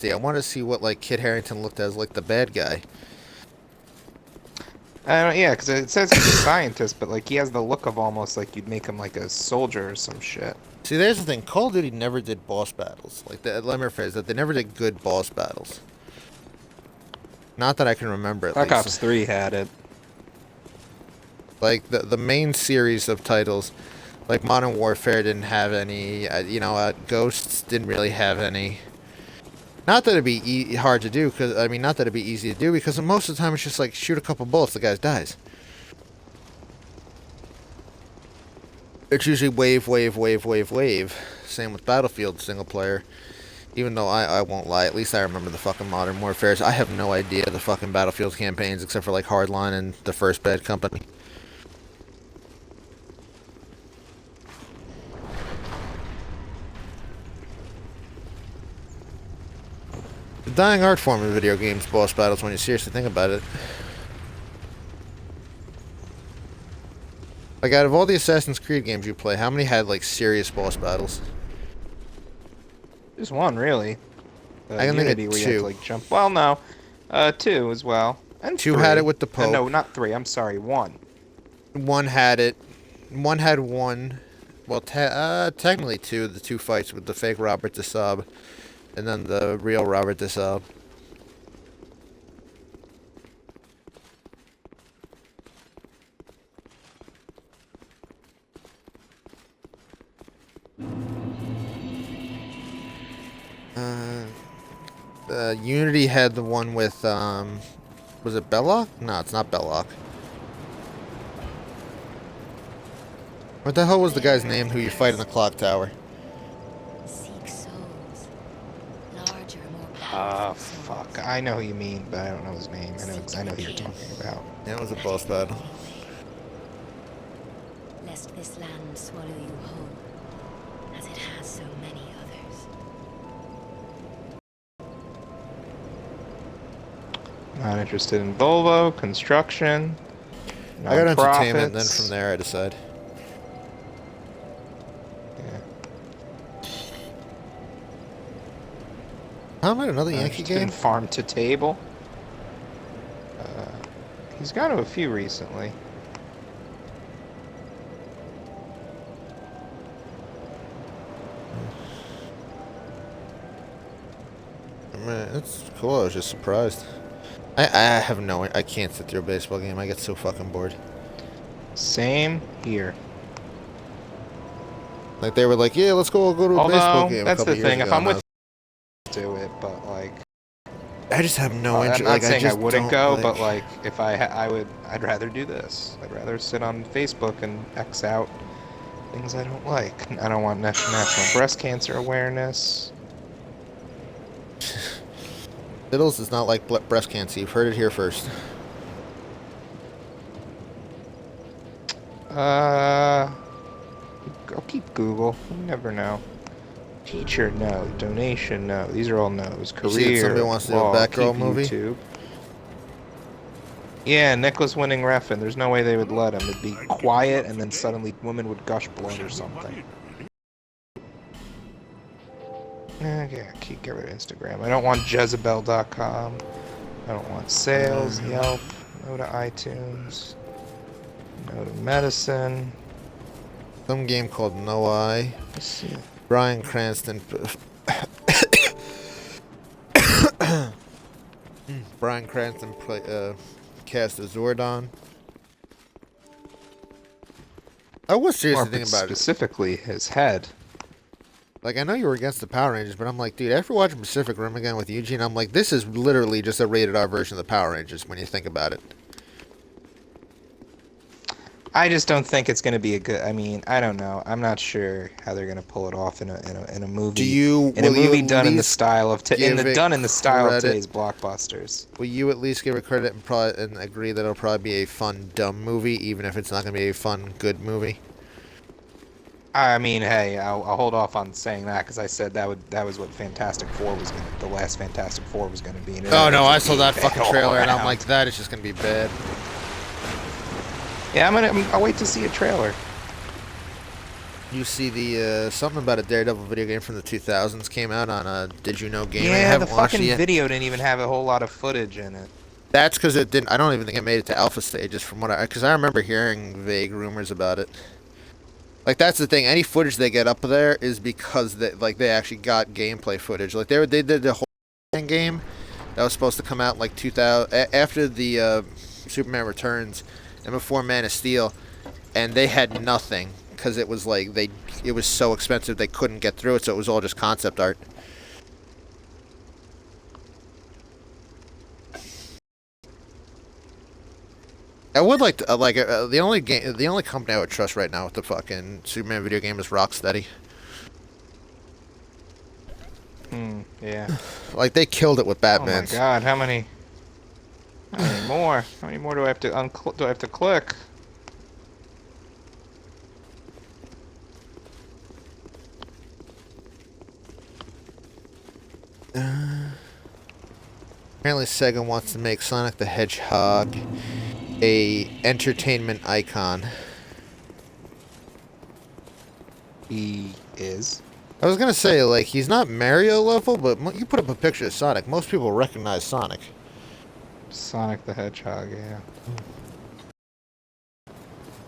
See, I want to see what like Kit Harington looked as like the bad guy. I don't, yeah, because it says he's a scientist, but like he has the look of almost like you'd make him like a soldier or some shit. See, there's the thing. Call of Duty never did boss battles. Like let me rephrase that. They never did good boss battles. Not that I can remember at Black least. Ops 3 had it. Like the main series of titles, like Modern Warfare didn't have any. Ghosts didn't really have any. Not that it'd be hard to do, because I mean, not that it'd be easy to do, because most of the time it's just like shoot a couple bullets, the guy dies. It's usually wave, wave, wave, wave, wave. Same with Battlefield single player. Even though I won't lie, at least I remember the fucking Modern Warfares. I have no idea the fucking Battlefield campaigns except for like Hardline and the First Bad Company. The dying art form of video games boss battles when you seriously think about it. Like out of all the Assassin's Creed games you play, how many had like serious boss battles? Just one, really. I can think Unity of where you have to two. like jump. Well, no, two as well, and Two three. had it with the Pope. No, not three. I'm sorry, one. One had it. One had one. Well, technically two. The two fights with the fake Robert de Saab, and then the real Robert de Saab. Unity had the one with was it Belloc? No, it's not Belloc. What the hell was the guy's name who you fight in the clock tower? Seek souls. Larger, more Ah, powerful fuck. souls. I know who you mean, but I don't know his name. I know who you're talking about. Yeah, it was a boss battle. Lest this land swallow you whole, as it has so many others. Not interested in Volvo, construction, I got entertainment, and then nonprofits. from there I decide. Yeah. How am I another Yankee Interested in game? farm to table. He's gone to a few recently. Man, it's cool. I was just surprised. I have no. I can't sit through a baseball game. I get so fucking bored. Same here. Like they were like, yeah, let's go to a baseball Although, game a that's couple the years thing. ago. If I'm And I with do it, but like, I just have no I'm interest. not Like I saying I just wouldn't don't go, like. but like, if I'd rather do this. I'd rather sit on Facebook and X out things I don't like. I don't want National Breast Cancer Awareness. Fiddles is not like breast cancer. You've heard it here first. I'll keep Google. You never know. Teacher, no. Donation, no. These are all no's. You see that Career, somebody wants to do a law, Batgirl keep movie? YouTube. Yeah, Nicholas winning ref, and there's no way they would let him. It'd be quiet, and then suddenly women would gush blood or something. Okay, get rid of Instagram. I don't want Jezebel.com. I don't want sales, Yelp, no to iTunes, no to medicine. Some game called No Eye. Let's see. Bryan Cranston. Bryan Cranston cast as Zordon. I was seriously Or thinking about it. specifically his head. Like, I know you were against the Power Rangers, but I'm like, dude, after watching Pacific Rim again with Eugene, I'm like, this is literally just a rated R version of the Power Rangers when you think about it. I just don't think it's going to be a good. I mean, I don't know. I'm not sure how they're going to pull it off in a movie. Do you? In a Will you movie at done in the least style of give it done in the style of credit? today's blockbusters. Will you at least give it credit and agree that it'll probably be a fun, dumb movie, even if it's not going to be a fun, good movie? I mean, hey, I'll hold off on saying that because I said that was what Fantastic Four was going to. The last Fantastic Four was going to be. And it Oh ended no, up I just saw being that bad fucking all trailer and I'm around. like, that is just going to be bad. Yeah, I'll wait to see a trailer. You see the something about a Daredevil video game from the 2000s came out on Did You Know Gaming. I Yeah, the haven't watched it fucking yet. video didn't even have a whole lot of footage in it. That's because it didn't. I don't even think it made it to alpha stages from what because I remember hearing vague rumors about it. Like that's the thing. Any footage they get up there is because they actually got gameplay footage. Like they did the whole game that was supposed to come out in like 2000 after the Superman Returns and before Man of Steel, and they had nothing because it was like it was so expensive they couldn't get through it, so it was all just concept art. I would like to the only company I would trust right now with the fucking Superman video game is Rocksteady. Yeah. Like they killed it with Oh my Batman's. god, how many more? How many more do I have to click? Apparently Sega wants to make Sonic the Hedgehog a entertainment icon. He is. I was gonna say, like, he's not Mario level, but you put up a picture of Sonic, most people recognize Sonic. Sonic the Hedgehog, yeah.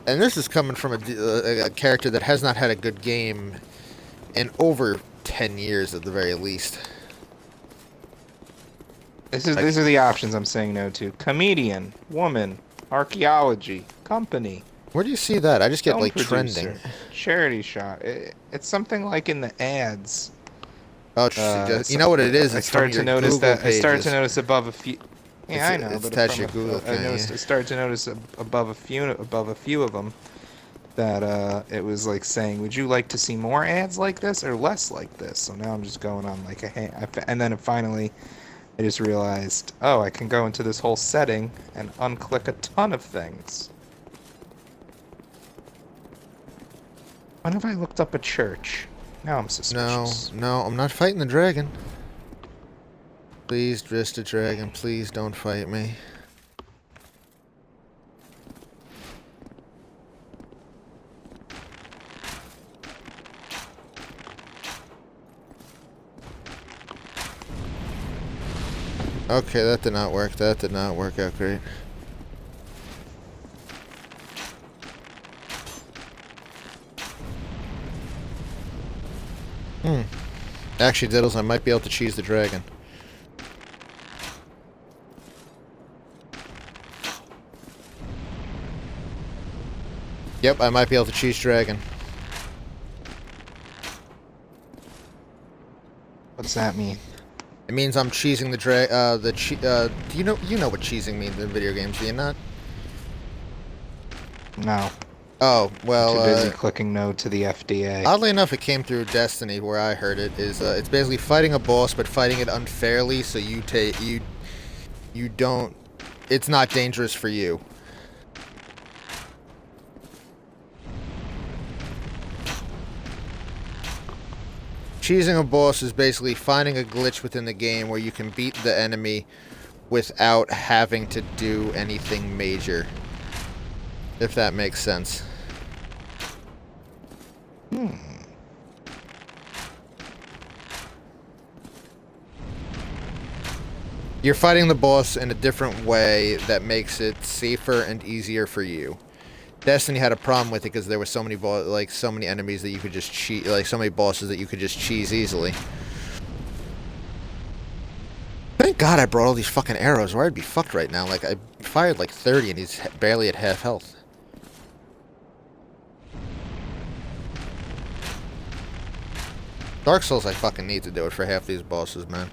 And this is coming from a character that has not had a good game in over 10 years at the very least. These are the options I'm saying no to. Comedian, woman, archaeology, company. Where do you see that? I just get, film like, producer, trending. charity shot. It's something like in the ads. Oh, you know what it is? I It's started from to your notice Google I started to pages. notice above a few. Yeah, I know, It's but attached to your Google I account, noticed. yeah. I started to notice above a few of them that it was like saying, "Would you like to see more ads like this or less like this?" So now I'm just going on like and then finally, I just realized, oh, I can go into this whole setting and unclick a ton of things. When have I looked up a church? Now I'm suspicious. No, I'm not fighting the dragon. Please, Drista Dragon, please don't fight me. Okay, that did not work. That did not work out great. Actually, Diddles, I might be able to cheese the dragon. Yep, I might be able to cheese dragon. What's that mean? It means I'm cheesing the do you know what cheesing means in video games, do you not? No. Oh, well, Too busy clicking no to the FDA. oddly enough, it came through Destiny, where I heard it. It's basically fighting a boss, but fighting it unfairly, so you don't. It's not dangerous for you. Cheesing a boss is basically finding a glitch within the game where you can beat the enemy without having to do anything major. If that makes sense. You're fighting the boss in a different way that makes it safer and easier for you. Destiny had a problem with it because there were so many so many enemies that you could just cheat, like so many bosses that you could just cheese easily. Thank God I brought all these fucking arrows, or I'd be fucked right now. Like I fired like 30 and he's barely at half health. Dark Souls, I fucking need to do it for half these bosses, man.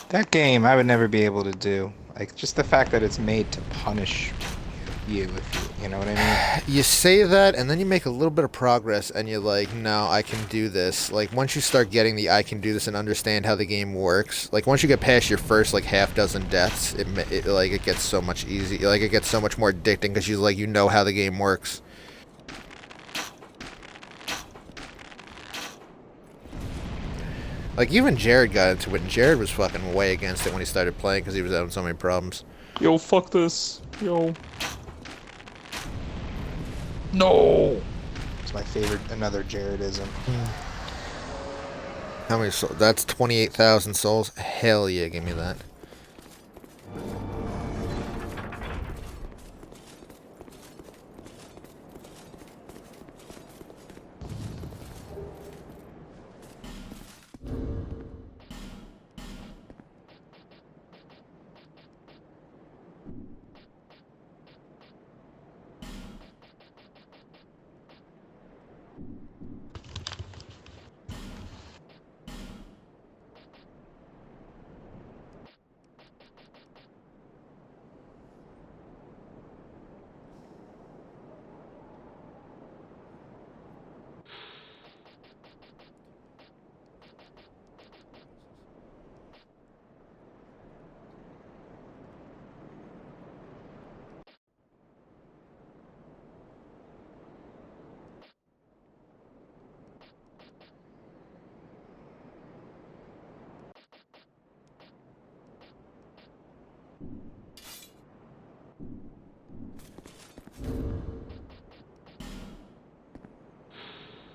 That game, I would never be able to do. Like, just the fact that it's made to punish you, if you know what I mean? You say that, and then you make a little bit of progress, and you're like, no, I can do this. Like, once you start getting the I can do this and understand how the game works, like, once you get past your first, like, half dozen deaths, it gets so much easy. Like, it gets so much more addicting, because you know how the game works. Like, even Jared got into it, and Jared was fucking way against it when he started playing, because he was having so many problems. Yo, fuck this. Yo. No! It's my favorite, another Jaredism. How many souls? That's 28,000 souls. Hell yeah, give me that.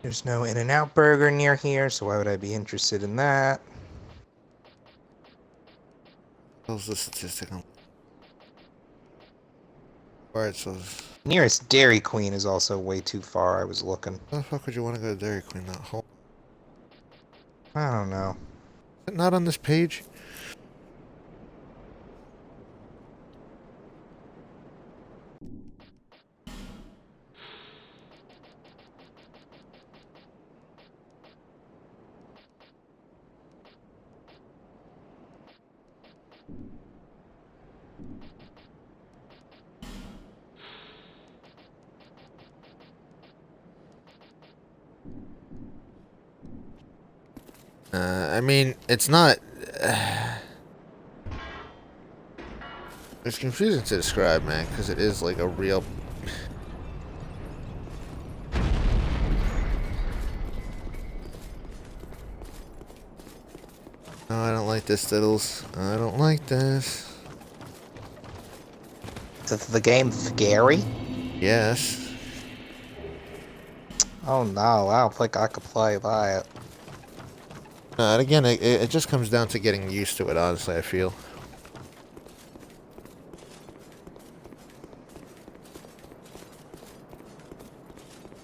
There's no In-N-Out Burger near here, so why would I be interested in that? How's the statistic on? Alright, so Nearest Dairy Queen is also way too far, I was looking. how the fuck would you want to go to Dairy Queen? That whole I don't know. is it not on this page? I mean, it's not. It's confusing to describe, man, because it is like a real. No, I don't like this, Diddles. I don't like this. Is the game scary? Yes. Oh no, I don't think I could play that. And again, it just comes down to getting used to it, honestly, I feel.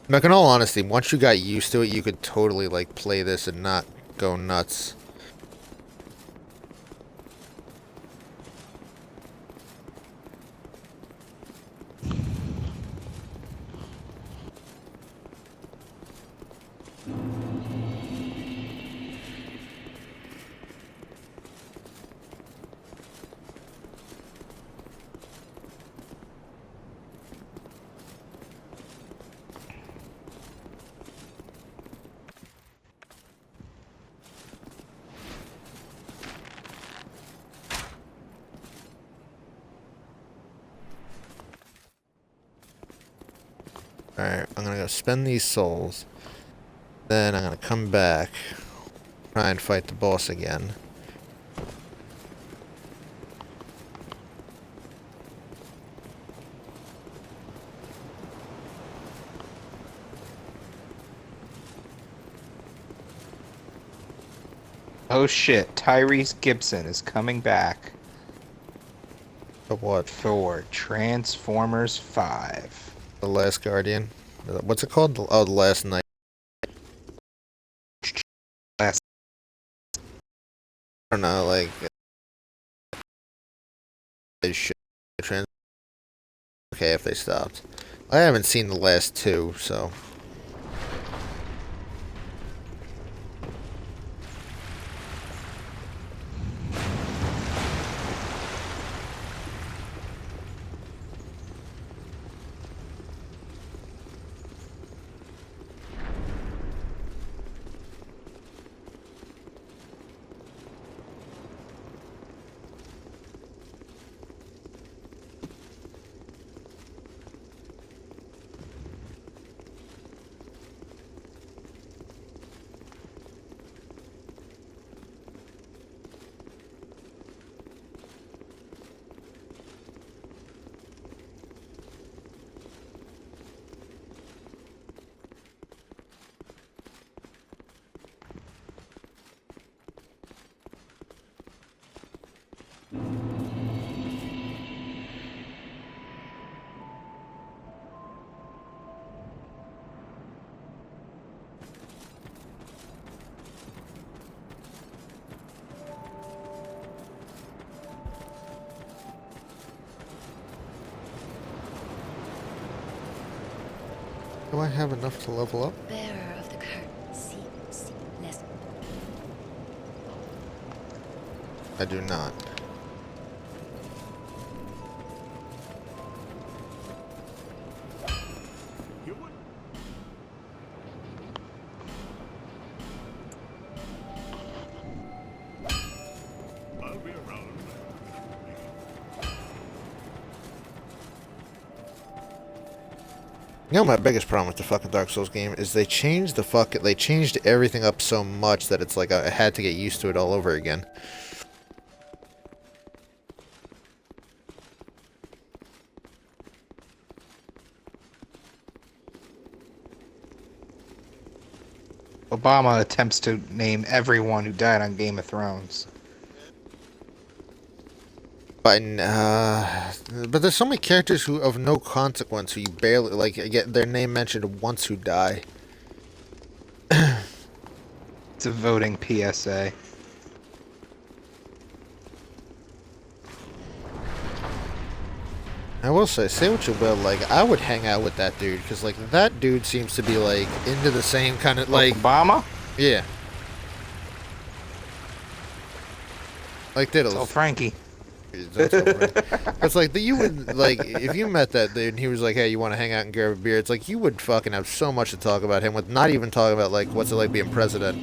Like, in all honesty, once you got used to it, you could totally, like, play this and not go nuts. Alright, I'm gonna go spend these souls. Then I'm gonna come back. Try and fight the boss again. Oh shit, Tyrese Gibson is coming back But what? for Transformers 5. The Last Guardian? What's it called? Oh, The Last Night. Last I don't know, like... They should... Okay, if they stopped. I haven't seen the last two, so... Do I have enough to level up? Bearer of the curtain, see, less. I do not. You know, my biggest problem with the fucking Dark Souls game is they changed they changed everything up so much that it's like I had to get used to it all over again. Obama attempts to name everyone who died on Game of Thrones. But there's so many characters who of no consequence who you barely like get their name mentioned once who die. It's a voting PSA. I will say what you will, like I would hang out with that dude because like that dude seems to be like into the same kind of like Obama? yeah. Like Diddles. Oh, Frankie. It's like you would like if you met that dude and he was like, "Hey, you want to hang out and grab a beer?" It's like you would fucking have so much to talk about him with not even talking about like what's it like being president.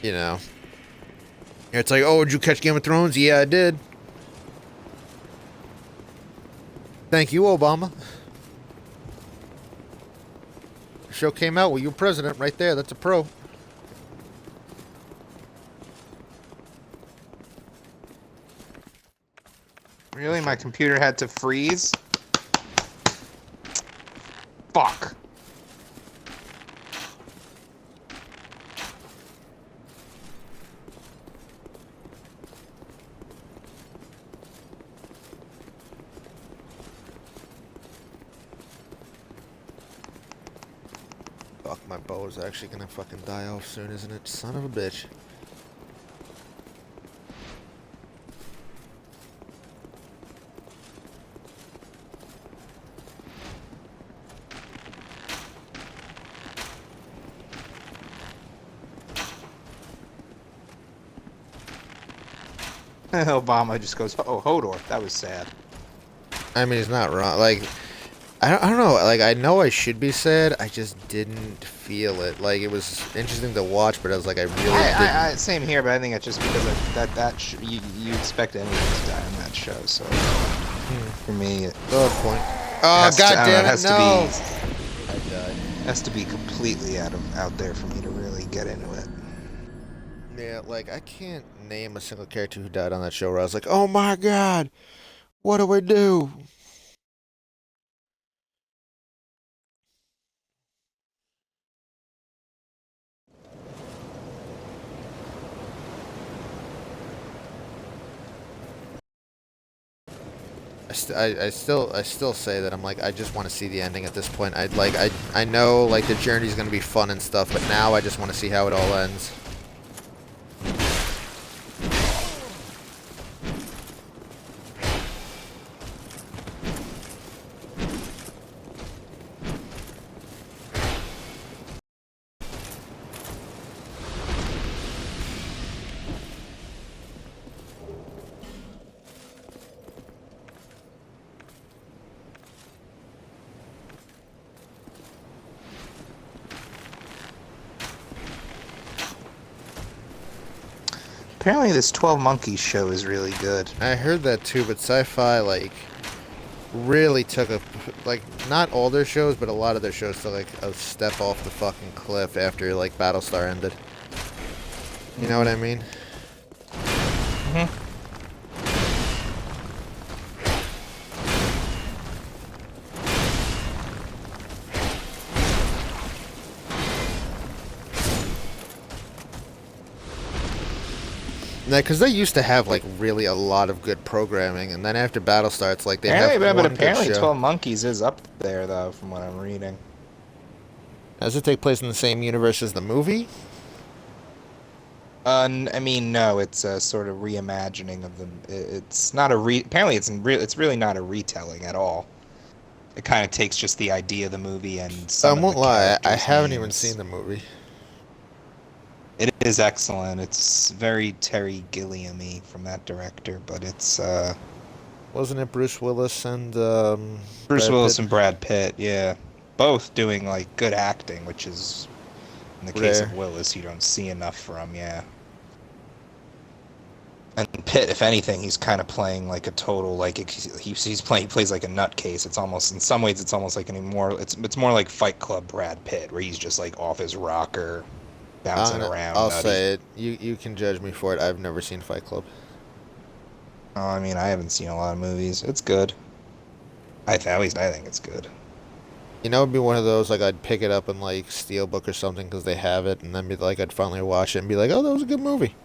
You know. It's like, "Oh, did you catch Game of Thrones?" "Yeah, I did." "Thank you, Obama." The show came out with you president right there. That's a pro. Really? My computer had to freeze? Fuck. Fuck, my bow is actually gonna fucking die off soon, isn't it? Son of a bitch. Obama just goes, oh, Hodor. That was sad. I mean, he's not wrong. Like, I don't know. Like, I know I should be sad. I just didn't feel it. Like, it was interesting to watch, but I was like, I really didn't. Same here, but I think it's just because of you expect anyone to die on that show. So for me, Good point. Oh, god damn it, no! I died. Has to be completely out there for me to really get into it. Yeah, like, I can't name a single character who died on that show where I was like, oh my god, what do we do? I still say that I'm like I just want to see the ending at this point. I know like the journey's gonna be fun and stuff, but now I just want to see how it all ends. Apparently, this 12 Monkeys show is really good. I heard that too, but sci-fi like really took a like not all their shows, but a lot of their shows took like a step off the fucking cliff after like Battlestar ended. You know what I mean? Mm-hmm. Because they used to have like really a lot of good programming, and then after Battlestar, it's like they have But one apparently, good show. 12 Monkeys is up there though, from what I'm reading. Does it take place in the same universe as the movie? I mean, no, it's a sort of reimagining of them. It's not a apparently it's really not a retelling at all. It kind of takes just the idea of the movie and I some of won't the lie, I characters' haven't even names. seen the movie. It is excellent. It's very Terry Gilliam-y from that director, but it's Wasn't it Bruce Willis and Bruce Brad Pitt? Willis and Brad Pitt, yeah. Both doing like good acting, which is in the case of Rare. Willis, you don't see enough from, yeah. And Pitt, if anything, he's kind of playing like a total like he's playing he plays like a nutcase. It's almost in some ways it's almost like it's more like Fight Club Brad Pitt, where he's just like off his rocker, bouncing around, I'll nutty. say it. You can judge me for it. I've never seen Fight Club. Oh, I mean, I haven't seen a lot of movies. It's good. At least I think it's good. You know, it'd be one of those like I'd pick it up in like Steelbook or something because they have it, and then be like I'd finally watch it and be like, oh, that was a good movie.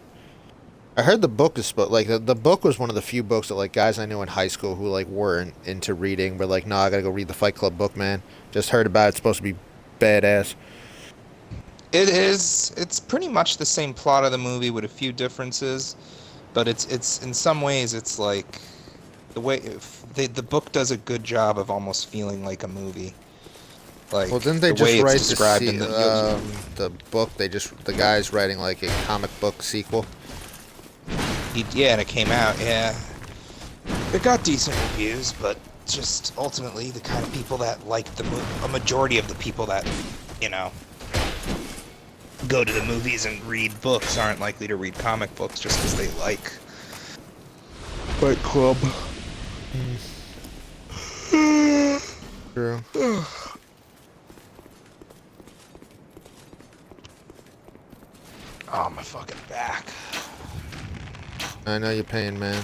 I heard the book is like the book was one of the few books that like guys I knew in high school who like weren't into reading were like, no, I gotta go read the Fight Club book, man. Just heard about it. It's supposed to be badass. It is. It's pretty much the same plot of the movie with a few differences, but it's in some ways it's like the way the book does a good job of almost feeling like a movie. Like Well, didn't they the just way it's write described in the book? The guy's writing like a comic book sequel. yeah, and it came out. Yeah, it got decent reviews, but just ultimately the kind of people that like the movie, a majority of the people that you know go to the movies and read books aren't likely to read comic books just because they like Fight Club. True. Oh, my fucking back. I know you're paying, man.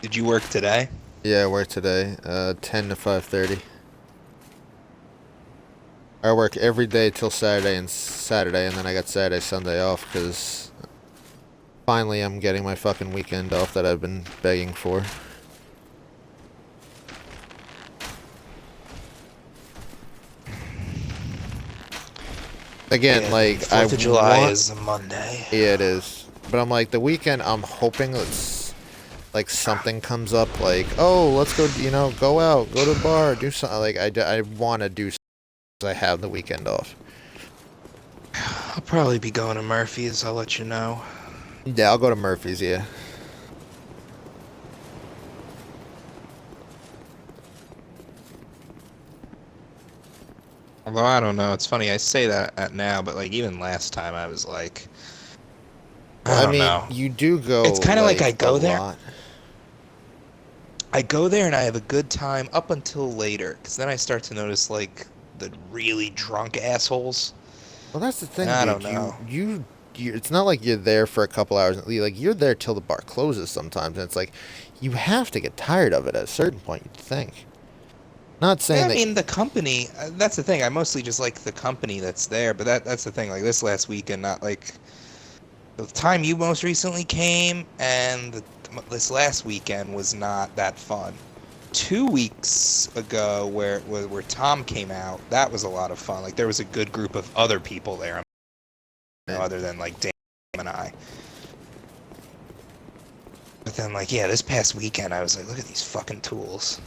Did you work today? Yeah, I work today, 10 to 5:30. I work every day till Saturday, and then I got Saturday, Sunday off, because finally I'm getting my fucking weekend off that I've been begging for. Again, Yeah, like, 4th of July is a Monday. Yeah, it is. But I'm like, the weekend, I'm hoping it's like something comes up, like, oh, let's go, go out, go to a bar, do something. Like, I want to do something 'cause I have the weekend off. I'll probably be going to Murphy's. I'll let you know. Yeah, I'll go to Murphy's, yeah. Although I don't know, it's funny I say that at now, but like even last time I was like, I don't know. You do go. It's kind of like I go a there. lot. I go there and I have a good time up until later, because then I start to notice like the really drunk assholes. Well, that's the thing, I dude. don't know. It's not like you're there for a couple hours. Like, you're there till the bar closes sometimes, and it's like, you have to get tired of it at a certain point, you'd think. Not saying Yeah, I that. mean, the company, that's the thing. I mostly just like the company that's there, but that's the thing. Like this last weekend, not like the time you most recently came, and this last weekend was not that fun. 2 weeks ago, where Tom came out, that was a lot of fun. Like there was a good group of other people there, other than like Dan and I. But then, like, yeah, this past weekend, I was like, look at these fucking tools.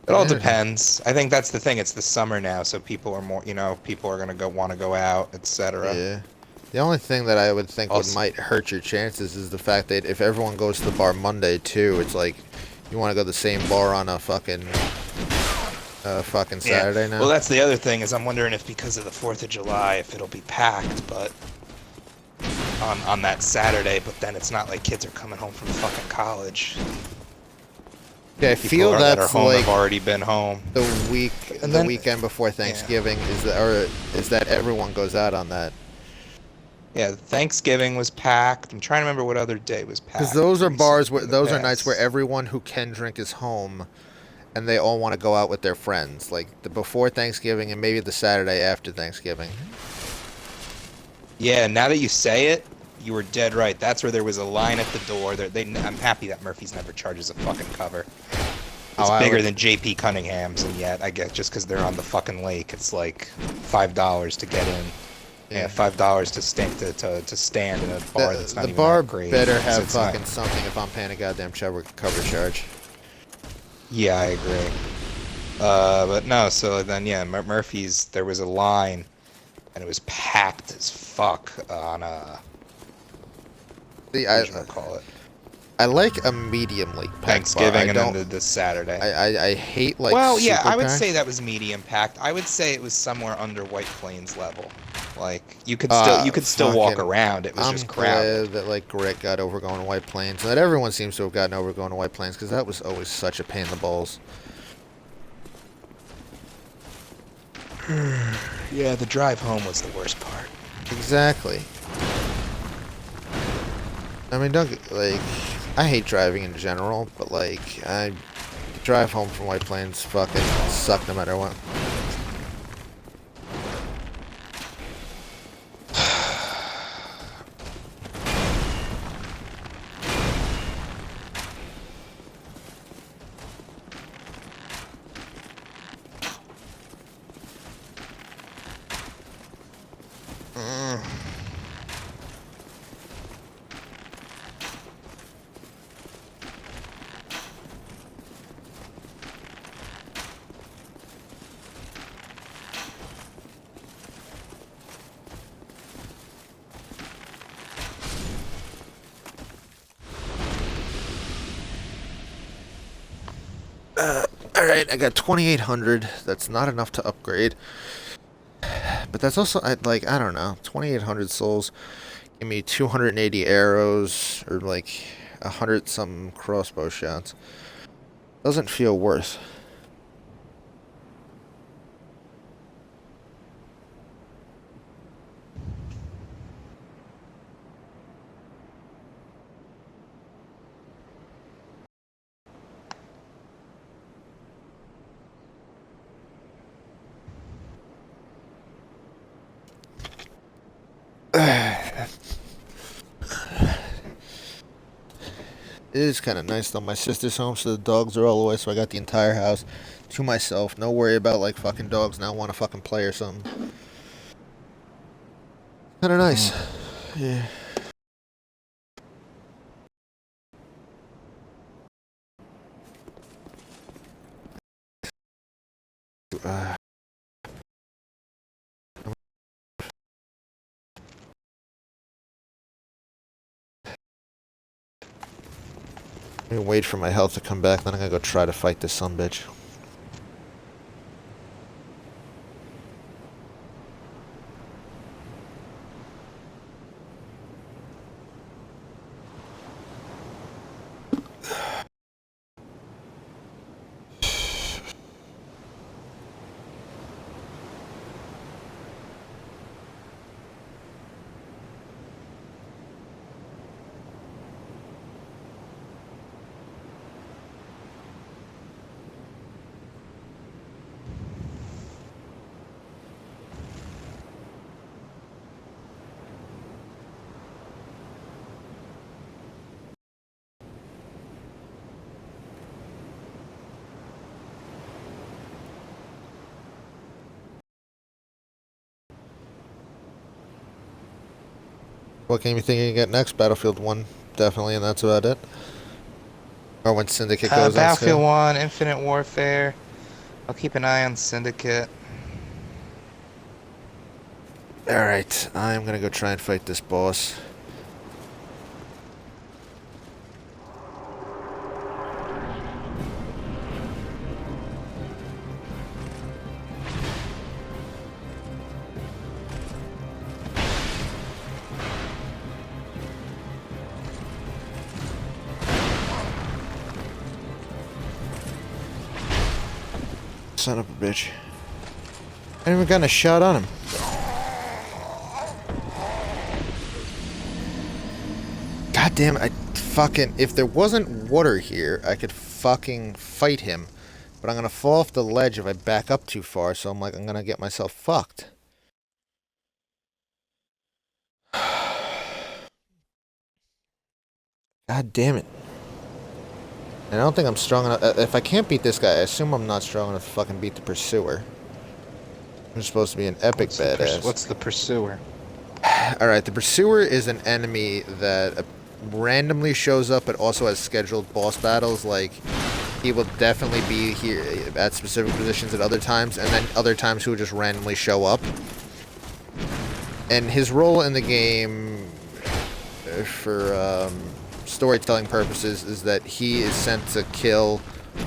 It all depends. I think that's the thing. It's the summer now, so people are more, people are gonna want to go out, etc. Yeah. The only thing that I would think might hurt your chances is the fact that if everyone goes to the bar Monday too, it's like you want to go to the same bar on a fucking Saturday now. Well, that's the other thing is I'm wondering if because of the 4th of July, if it'll be packed, but on that Saturday. But then it's not like kids are coming home from fucking college. Yeah, I feel that are that's home like have already been home. the weekend before Thanksgiving is that everyone goes out on that. Yeah, Thanksgiving was packed. I'm trying to remember what other day was packed. Because those are those are nights where everyone who can drink is home, and they all want to go out with their friends, like the before Thanksgiving and maybe the Saturday after Thanksgiving. Yeah, now that you say it, you were dead right. That's where there was a line at the door. I'm happy that Murphy's never charges a fucking cover. It's bigger than JP Cunningham's, and yet I guess just because they're on the fucking lake, it's like $5 to get in. Yeah, $5 to stand in a bar that's not even that great. The bar better have fucking something if I'm paying a goddamn cover charge. Yeah, I agree. But no, so then yeah, Murphy's, there was a line and it was packed as fuck on See, whatchamacallit, I like a medium league pack bar. I Thanksgiving and then don't. this Saturday. I hate like Well, yeah, super I would say packed. that was medium packed. I would say it was somewhere under White Plains level. Like you could still walk Fucking. around. It was I'm just crowded. glad that like Grit got over going to White Plains, and that everyone seems to have gotten over going to White Plains because that was always such a pain in the balls. Yeah, the drive home was the worst part. Exactly. I mean, don't like. I hate driving in general, but like I drive home from White Plains fucking suck no matter what. Alright, I got 2,800. That's not enough to upgrade. But that's also, I don't know. 2,800 souls. Give me 280 arrows. Or like 100 something crossbow shots. Doesn't feel worth. It is kind of nice though. My sister's home, so the dogs are all away, so I got the entire house to myself. No worry about like fucking dogs now want to fucking play or something. Kind of nice. Yeah. Uh, I'm gonna wait for my health to come back, then I'm gonna go try to fight this sumbitch. What game you think you can get next? Battlefield 1, definitely, and that's about it. Or when Syndicate goes on Battlefield sale. 1, Infinite Warfare. I'll keep an eye on Syndicate. Alright, I'm gonna go try and fight this boss. Son of a bitch. I ain't even gotten a shot on him. God damn it, I fucking... If there wasn't water here, I could fucking fight him. But I'm gonna fall off the ledge if I back up too far, so I'm like, I'm gonna get myself fucked. God damn it. And I don't think I'm strong enough... If I can't beat this guy, I assume I'm not strong enough to fucking beat the Pursuer. I'm supposed to be an epic badass. What's the Pursuer? Alright, the Pursuer is an enemy that randomly shows up but also has scheduled boss battles. Like, he will definitely be here at specific positions at other times, and then other times he will just randomly show up. And his role in the game, for storytelling purposes, is that he is sent to kill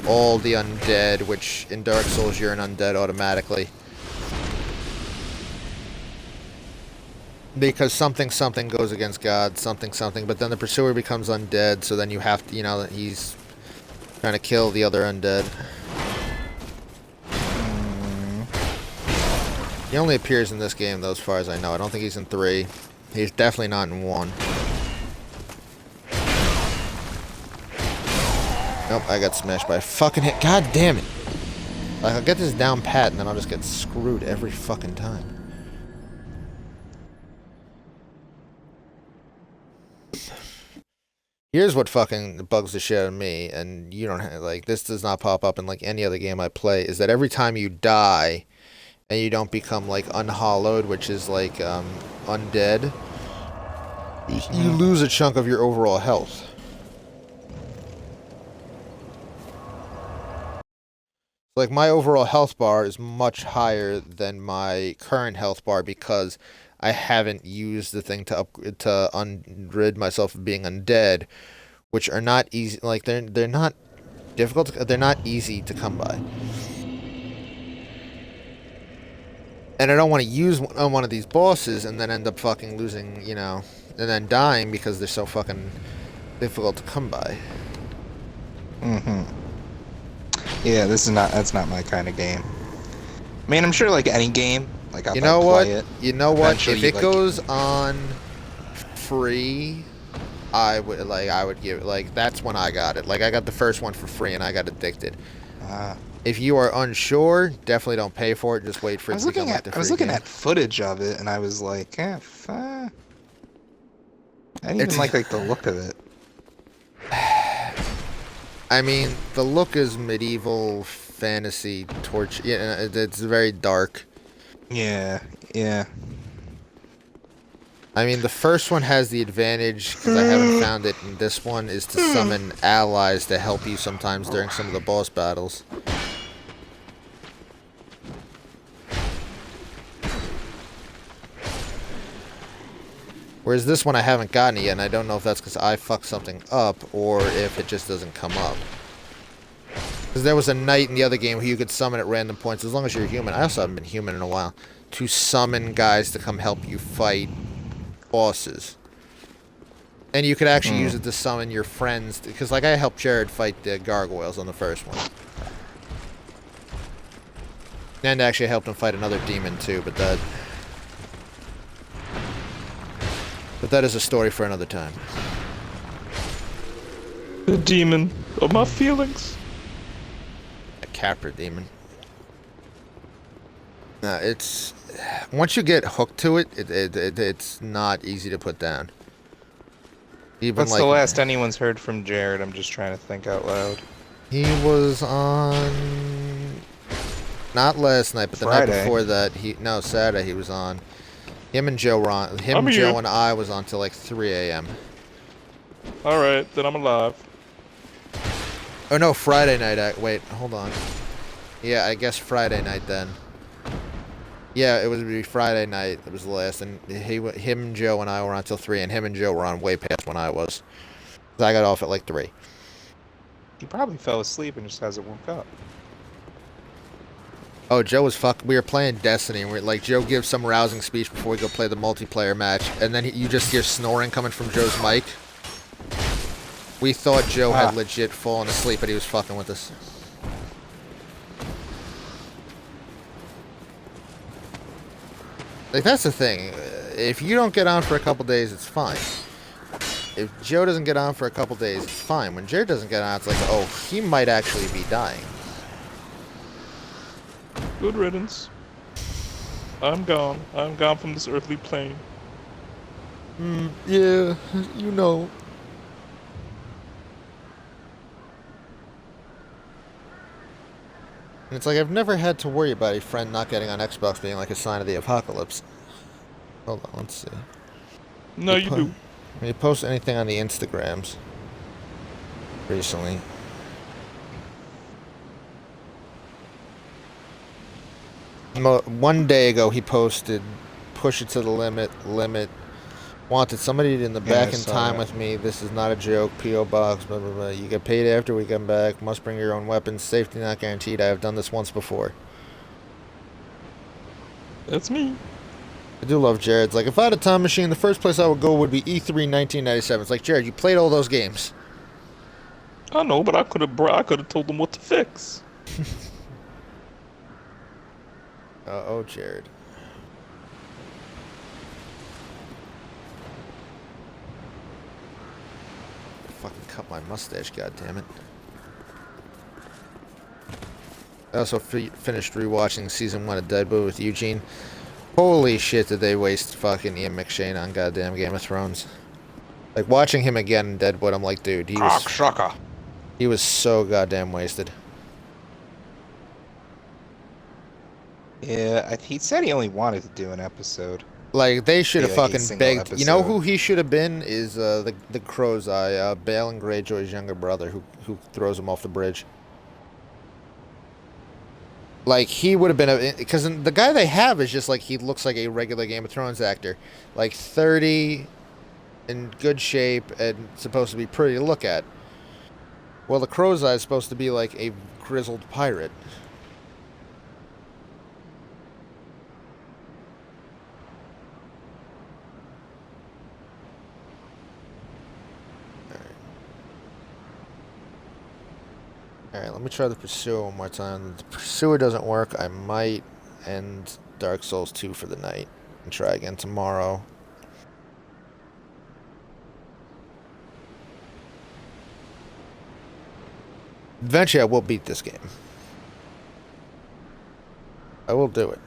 all the undead, which in Dark Souls you're an undead automatically. Because something goes against God, something, but then the pursuer becomes undead, so then you have to, he's trying to kill the other undead. He only appears in this game, though, as far as I know. I don't think he's in 3. He's definitely not in 1. Nope, I got smashed by a fucking hit. God damn it! Like, I'll get this down pat, and then I'll just get screwed every fucking time. Here's what fucking bugs the shit out of me, and you don't have, like, this does not pop up in, like, any other game I play, is that every time you die, and you don't become, like, unhollowed, which is, like, undead, you lose a chunk of your overall health. Like, my overall health bar is much higher than my current health bar because I haven't used the thing to rid myself of being undead, which are not easy. Like, they're not difficult. They're not easy to come by. And I don't want to use on one of these bosses and then end up fucking losing, and then dying because they're so fucking difficult to come by. Mm-hmm. Yeah, that's not my kind of game. I mean, I'm sure like any game, like I'll play it. You know what? If it goes on free, I would give it, like, that's when I got it. Like, I got the first one for free and I got addicted. If you are unsure, definitely don't pay for it. Just wait for it to become like the free I was looking game. at footage of it and I was like, I didn't even like the look of it. I mean, the look is medieval fantasy torture. Yeah, it's very dark. Yeah. I mean, the first one has the advantage, because I haven't found it in this one, is to summon allies to help you sometimes during some of the boss battles. Whereas this one I haven't gotten it yet, and I don't know if that's because I fucked something up, or if it just doesn't come up. Because there was a knight in the other game who you could summon at random points, as long as you're human. I also haven't been human in a while. To summon guys to come help you fight bosses. And you could actually use it to summon your friends, because like I helped Jared fight the gargoyles on the first one. And actually I helped him fight another demon too, but that is a story for another time. The demon of my feelings. A Capra demon. It's... Once you get hooked to it, it's not easy to put down. Even What's the last anyone's heard from Jared? I'm just trying to think out loud. He was on... Not last night, but the night before that. No, Saturday he was on. Him and Joe were on. Joe, and I was on till like 3 a.m. Alright, then I'm alive. Oh no, Friday night. Wait, hold on. Yeah, I guess Friday night then. Yeah, it would be Friday night. It was the last, and him, Joe, and I were on till 3, and him and Joe were on way past when I was. I got off at like 3. He probably fell asleep and just hasn't woke up. Oh, Joe was we were playing Destiny, and like Joe gives some rousing speech before we go play the multiplayer match, and then you just hear snoring coming from Joe's mic. We thought Joe had legit fallen asleep, but he was fucking with us. Like, that's the thing. If you don't get on for a couple days, it's fine. If Joe doesn't get on for a couple days, it's fine. When Jared doesn't get on, it's like, oh, he might actually be dying. Good riddance. I'm gone. I'm gone from this earthly plane. Yeah, you know. And it's like, I've never had to worry about a friend not getting on Xbox being like a sign of the apocalypse. Hold on, let's see. No, you do. When you post anything on the Instagrams recently. One day ago, he posted, "Push it to the limit. Limit. Wanted somebody in the Yeah, I back in saw time that. with me. This is not a joke. P.O. Box. Blah blah blah. You get paid after we come back. Must bring your own weapons. Safety not guaranteed. I have done this once before." That's me. I do love Jared's. Like, if I had a time machine, the first place I would go would be E3 1997. It's like, Jared, you played all those games. I know, but I could have told them what to fix. Oh, Jared. Fucking cut my mustache, goddammit. I also finished rewatching season 1 of Deadwood with Eugene. Holy shit, did they waste fucking Ian McShane on goddamn Game of Thrones. Like, watching him again in Deadwood, I'm like, dude, Cocksucker. he was so goddamn wasted. Yeah, he said he only wanted to do an episode. Like, they should have Like a fucking single begged. You know episode. who he should have been is the Crow's Eye, Balin Greyjoy's younger brother, who throws him off the bridge. Like, he would have been because the guy they have is just like, he looks like a regular Game of Thrones actor, like 30, in good shape and supposed to be pretty to look at. Well, the Crow's Eye is supposed to be like a grizzled pirate. Alright, let me try the Pursuer one more time. If the Pursuer doesn't work, I might end Dark Souls 2 for the night and try again tomorrow. Eventually, I will beat this game. I will do it.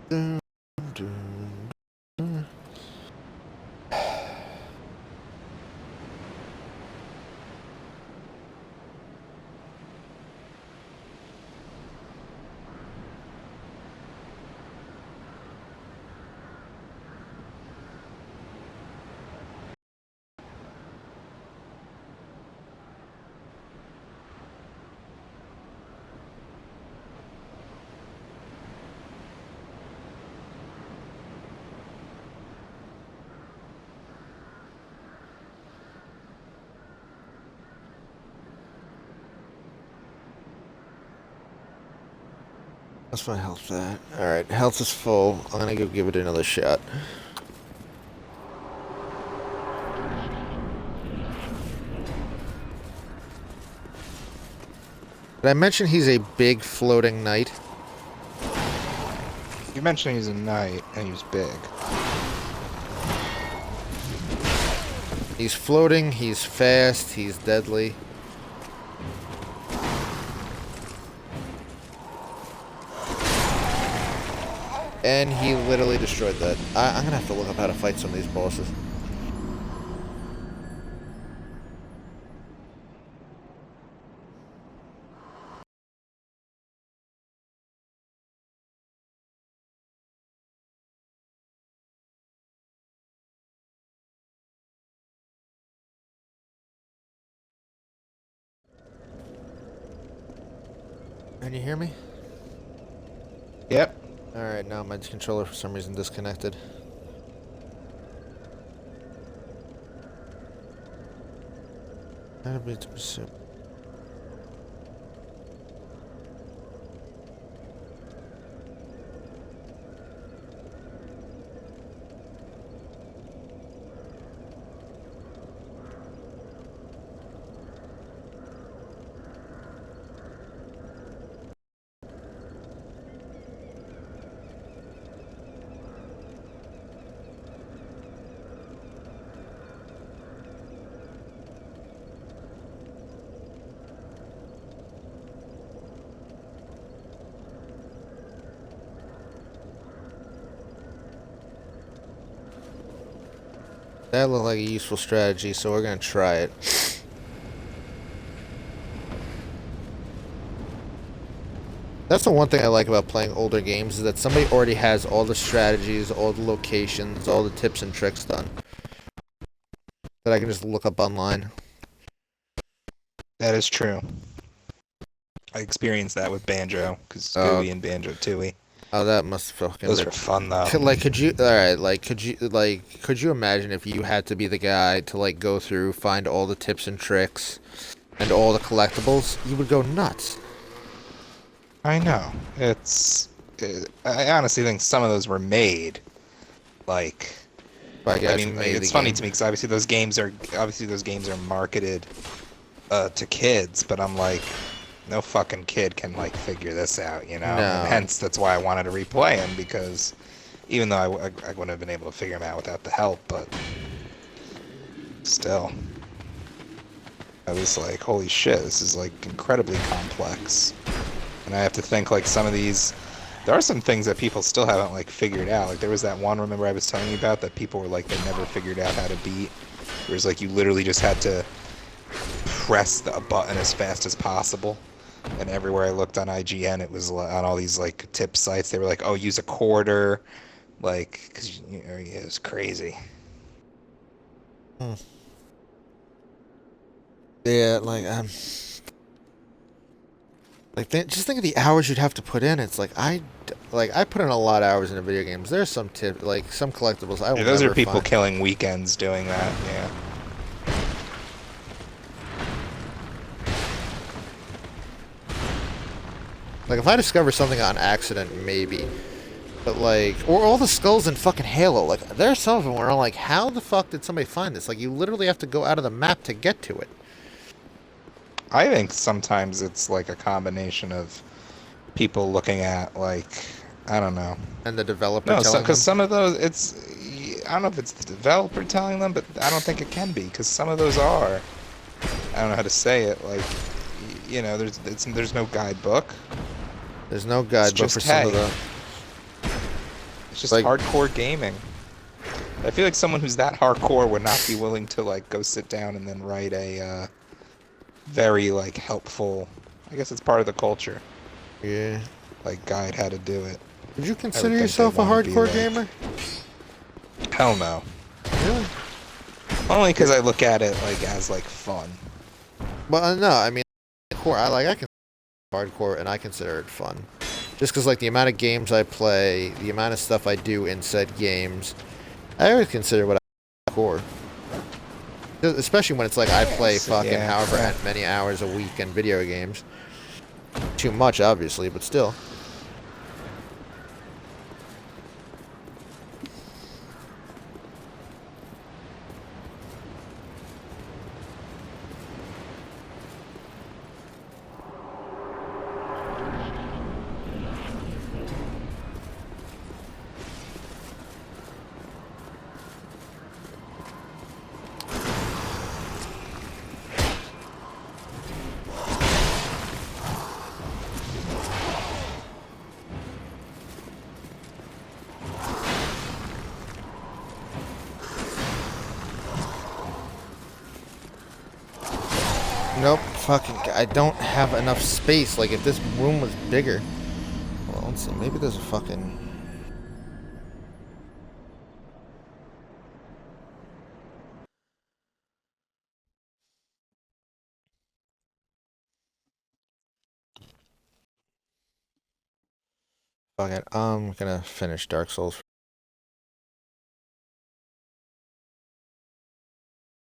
Dun, dun, dun. That's my health at. Alright, health is full. I'm gonna go give it another shot. Did I mention he's a big floating knight? You mentioned he's a knight and he was big. He's floating, he's fast, he's deadly. And he literally destroyed that. I'm gonna have to look up how to fight some of these bosses. Can you hear me? Yep. Alright, now my controller for some reason disconnected. How to beat the pursuit. That looked like a useful strategy, so we're gonna try it. That's the one thing I like about playing older games, is that somebody already has all the strategies, all the locations, all the tips and tricks done. That I can just look up online. That is true. I experienced that with Banjo, because Oh. Gooey and Banjo Tooie. Oh, that must fucking Those rip. were fun though. Could you imagine if you had to be the guy to like go through, find all the tips and tricks, and all the collectibles? You would go nuts. I know. I honestly think some of those were made. Like, By guys I who mean, made it's the funny game. to me because obviously those games are marketed to kids, but I'm like, no fucking kid can like figure this out, you know. No. And hence that's why I wanted to replay them, because even though I wouldn't have been able to figure them out without the help, but still, I was like, holy shit, this is like incredibly complex. And I have to think like some of these, there are some things that people still haven't like figured out. Like there was that one, remember I was telling you about, that people were like they never figured out how to beat. Whereas like you literally just had to press the button as fast as possible. And everywhere I looked on IGN, it was on all these like tip sites. They were like, "Oh, use a quarter," like because it was crazy. Yeah, just think of the hours you'd have to put in. It's like I put in a lot of hours into video games. There's some some collectibles I will Those never are people find. killing weekends doing that. Yeah. Like if I discover something on accident, maybe. But or all the skulls in fucking Halo. Like there's some of them where I'm like, how the fuck did somebody find this? Like you literally have to go out of the map to get to it. I think sometimes it's like a combination of people looking at like, I don't know. And the developer No, telling because them. some of those, I don't know if it's the developer telling them, but I don't think it can be, because some of those are, I don't know how to say it, like, there's no guidebook. There's no guidebook for some of the. It's just hardcore gaming. I feel like someone who's that hardcore would not be willing to like go sit down and then write a very like helpful. I guess it's part of the culture. Yeah. Like guide how to do it. Would you consider yourself a hardcore gamer? Hell no. Really? Only because I look at it like as like fun. Well, no, I mean, I can hardcore and I consider it fun. Just because like the amount of games I play, the amount of stuff I do in said games, I always consider what I hardcore. Especially when it's like I play fucking however many hours a week in video games. Too much, obviously, but still. Nope, fucking, I don't have enough space. Like, if this room was bigger. Well, let's see, maybe there's a fucking. Fuck it, I'm gonna finish Dark Souls